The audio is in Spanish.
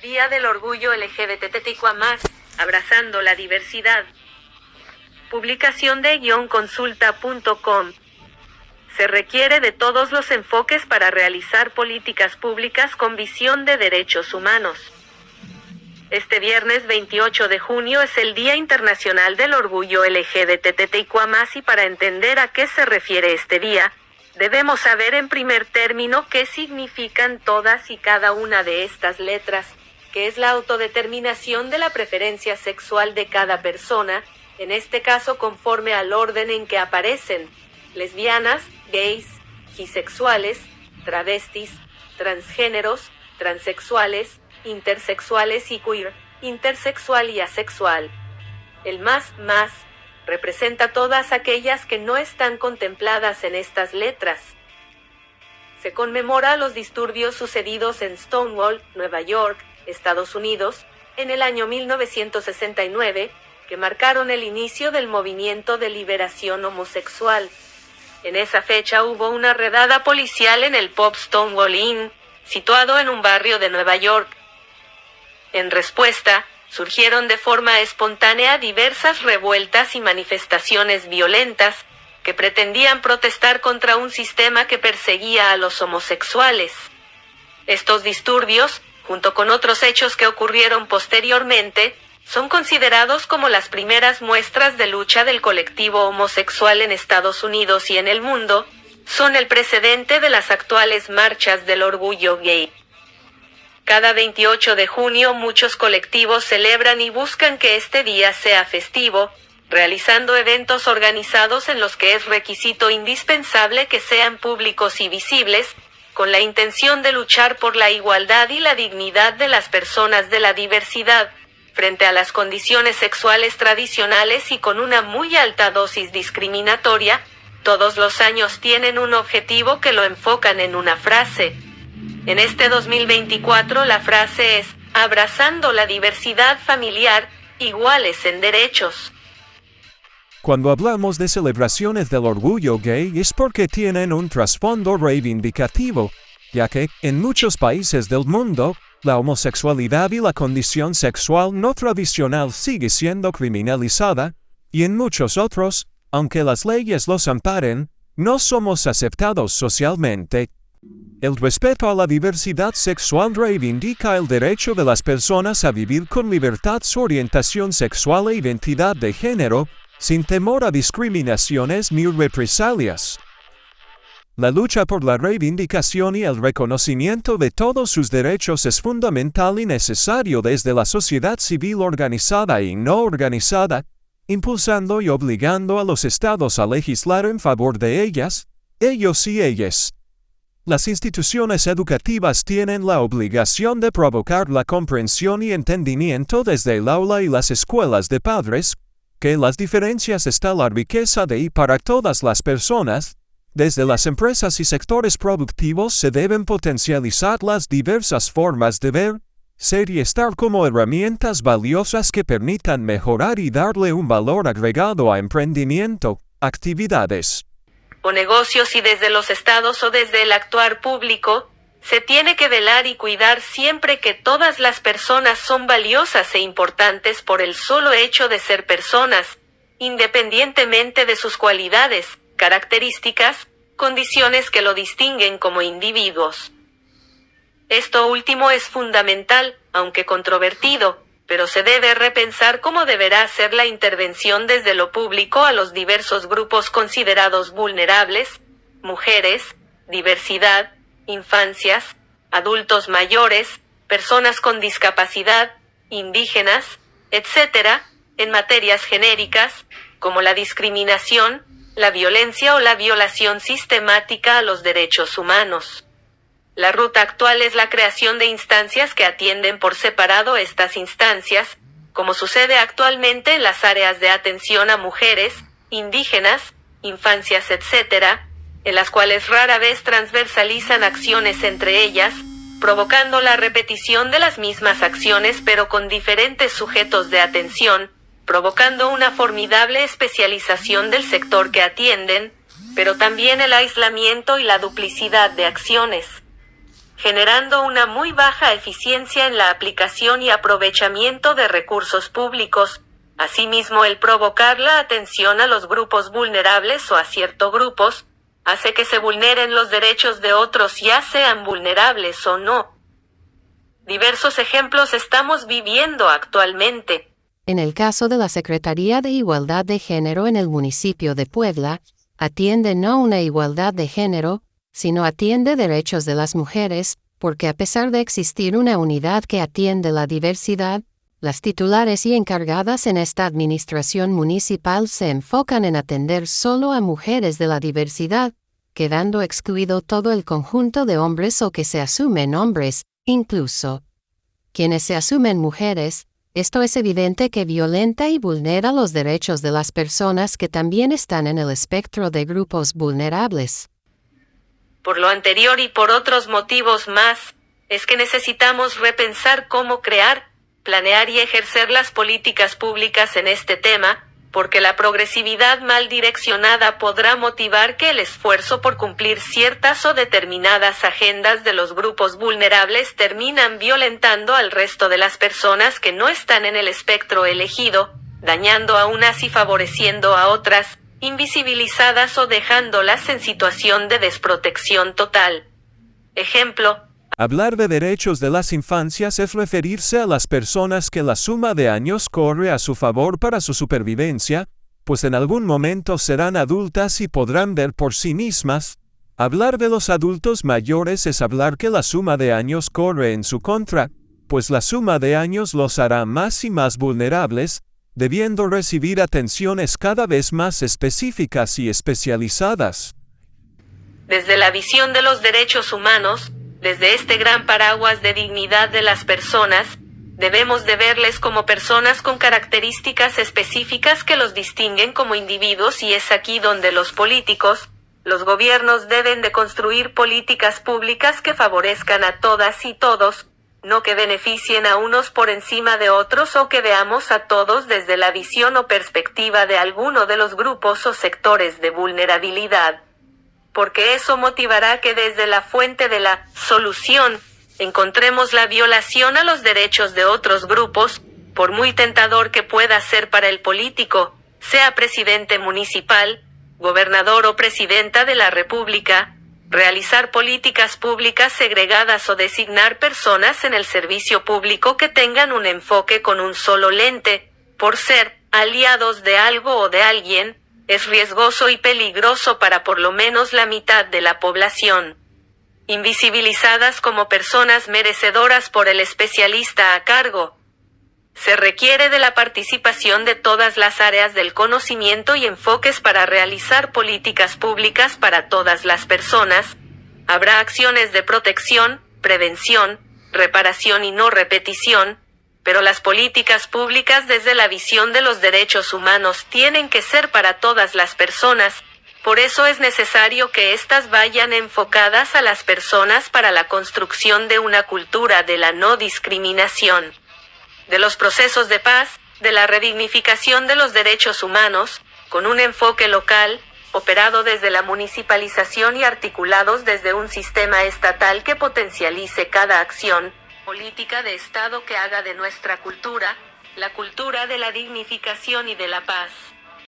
Día del Orgullo LGBTTIQ+, abrazando la diversidad. Publicación de _consulta.com. Se requiere de todos los enfoques para realizar políticas públicas con visión de derechos humanos. Este viernes 28 de junio es el Día Internacional del Orgullo LGBTTIQ+, y para entender a qué se refiere este día, debemos saber en primer término qué significan todas y cada una de estas letras, que es la autodeterminación de la preferencia sexual de cada persona, en este caso conforme al orden en que aparecen: lesbianas, gays, bisexuales, travestis, transgéneros, transexuales, intersexuales y queer, intersexual y asexual. El más representa todas aquellas que no están contempladas en estas letras. Se conmemora los disturbios sucedidos en Stonewall, Nueva York, Estados Unidos, en el año 1969, que marcaron el inicio del movimiento de liberación homosexual. En esa fecha hubo una redada policial en el pub Stonewall Inn, situado en un barrio de Nueva York. En respuesta, surgieron de forma espontánea diversas revueltas y manifestaciones violentas, que pretendían protestar contra un sistema que perseguía a los homosexuales. Estos disturbios, junto con otros hechos que ocurrieron posteriormente, son considerados como las primeras muestras de lucha del colectivo homosexual en Estados Unidos y en el mundo, son el precedente de las actuales marchas del orgullo gay. Cada 28 de junio muchos colectivos celebran y buscan que este día sea festivo, realizando eventos organizados en los que es requisito indispensable que sean públicos y visibles, con la intención de luchar por la igualdad y la dignidad de las personas de la diversidad, frente a las condiciones sexuales tradicionales y con una muy alta dosis discriminatoria. Todos los años tienen un objetivo que lo enfocan en una frase. En este 2024 la frase es: abrazando la diversidad familiar, iguales en derechos. Cuando hablamos de celebraciones del orgullo gay es porque tienen un trasfondo reivindicativo, ya que, en muchos países del mundo, la homosexualidad y la condición sexual no tradicional sigue siendo criminalizada, y en muchos otros, aunque las leyes los amparen, no somos aceptados socialmente. El respeto a la diversidad sexual reivindica el derecho de las personas a vivir con libertad su orientación sexual e identidad de género, sin temor a discriminaciones ni represalias. La lucha por la reivindicación y el reconocimiento de todos sus derechos es fundamental y necesario desde la sociedad civil organizada y no organizada, impulsando y obligando a los estados a legislar en favor de ellas, ellos y ellas. Las instituciones educativas tienen la obligación de provocar la comprensión y entendimiento desde el aula y las escuelas de padres, que en las diferencias está la riqueza de y para todas las personas. Desde las empresas y sectores productivos se deben potencializar las diversas formas de ver, ser y estar como herramientas valiosas que permitan mejorar y darle un valor agregado a emprendimiento, actividades o negocios, y desde los estados o desde el actuar público, se tiene que velar y cuidar siempre que todas las personas son valiosas e importantes por el solo hecho de ser personas, independientemente de sus cualidades, características, condiciones que lo distinguen como individuos. Esto último es fundamental, aunque controvertido, pero se debe repensar cómo deberá ser la intervención desde lo público a los diversos grupos considerados vulnerables: mujeres, diversidad, infancias, adultos mayores, personas con discapacidad, indígenas, etc., en materias genéricas, como la discriminación, la violencia o la violación sistemática a los derechos humanos. La ruta actual es la creación de instancias que atienden por separado estas instancias, como sucede actualmente en las áreas de atención a mujeres, indígenas, infancias, etc., en las cuales rara vez transversalizan acciones entre ellas, provocando la repetición de las mismas acciones pero con diferentes sujetos de atención, provocando una formidable especialización del sector que atienden, pero también el aislamiento y la duplicidad de acciones. generando una muy baja eficiencia en la aplicación y aprovechamiento de recursos públicos. Asimismo, el provocar la atención a los grupos vulnerables o a ciertos grupos, hace que se vulneren los derechos de otros, ya sean vulnerables o no. Diversos ejemplos estamos viviendo actualmente. En el caso de la Secretaría de Igualdad de Género en el municipio de Puebla, atiende no una igualdad de género, sino atiende derechos de las mujeres, porque a pesar de existir una unidad que atiende la diversidad, las titulares y encargadas en esta administración municipal se enfocan en atender solo a mujeres de la diversidad, quedando excluido todo el conjunto de hombres o que se asumen hombres, incluso quienes se asumen mujeres. Esto es evidente que violenta y vulnera los derechos de las personas que también están en el espectro de grupos vulnerables. Por lo anterior y por otros motivos más, es que necesitamos repensar cómo crear, planear y ejercer las políticas públicas en este tema, porque la progresividad mal direccionada podrá motivar que el esfuerzo por cumplir ciertas o determinadas agendas de los grupos vulnerables terminan violentando al resto de las personas que no están en el espectro elegido, dañando a unas y favoreciendo a otras, invisibilizadas o dejándolas en situación de desprotección total. Ejemplo: hablar de derechos de las infancias es referirse a las personas que la suma de años corre a su favor para su supervivencia, pues en algún momento serán adultas y podrán ver por sí mismas. Hablar de los adultos mayores es hablar que la suma de años corre en su contra, pues la suma de años los hará más y más vulnerables, debiendo recibir atenciones cada vez más específicas y especializadas. Desde la visión de los derechos humanos, desde este gran paraguas de dignidad de las personas, debemos de verles como personas con características específicas que los distinguen como individuos, y es aquí donde los políticos, los gobiernos deben de construir políticas públicas que favorezcan a todas y todos, no que beneficien a unos por encima de otros o que veamos a todos desde la visión o perspectiva de alguno de los grupos o sectores de vulnerabilidad. Porque eso motivará que desde la fuente de la solución encontremos la violación a los derechos de otros grupos, por muy tentador que pueda ser para el político, sea presidente municipal, gobernador o presidenta de la República, realizar políticas públicas segregadas o designar personas en el servicio público que tengan un enfoque con un solo lente, por ser aliados de algo o de alguien, es riesgoso y peligroso para por lo menos la mitad de la población. Invisibilizadas como personas merecedoras por el especialista a cargo. Se requiere de la participación de todas las áreas del conocimiento y enfoques para realizar políticas públicas para todas las personas. Habrá acciones de protección, prevención, reparación y no repetición, pero las políticas públicas desde la visión de los derechos humanos tienen que ser para todas las personas. Por eso es necesario que éstas vayan enfocadas a las personas para la construcción de una cultura de la no discriminación, de los procesos de paz, de la redignificación de los derechos humanos, con un enfoque local, operado desde la municipalización y articulados desde un sistema estatal que potencialice cada acción política de Estado que haga de nuestra cultura, la cultura de la dignificación y de la paz.